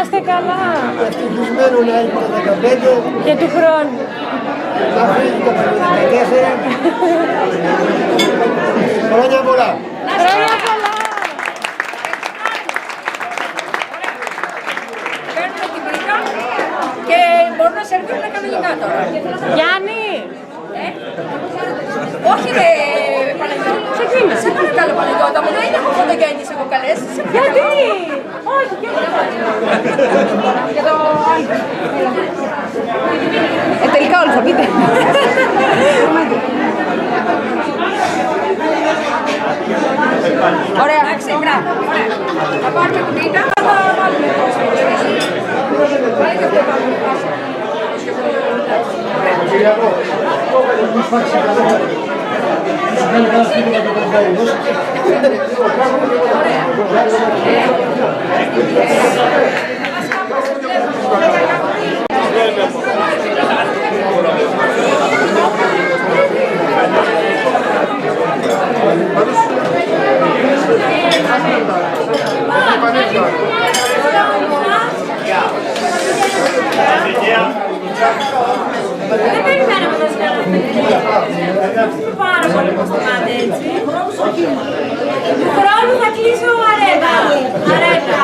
Είστε καλά. Ευτυχισμένο να είναι το 15. Και του χρόνου. Να φύγει το 14. Χρόνια πολλά. Χρόνια πολλά. Παίρνουμε την πρίκα και μπορούν να σερβίρουν κανονικά τώρα. Γιάννη. Όχι ρε Παναγιώτα. Ξεκίνα. Σε παρακαλώ Παναγιώτα μου, δεν έχω φωτογέννηση εγώ καλές. Γιατί. Όχι. Για το τελικά όλοι θα πείτε. Ωραία. Εντάξει, μπράβο. Ωραία. Θα πάρουμε την πίτα, θα βάλουμε το σπίτι. Βάλε και αυτό πάνω. Δεν περιμέναμε να σκάναμε. Πάρα πολύ κοστομάτε έτσι. Του χρόνου θα κλείσω αρένα. Αρένα.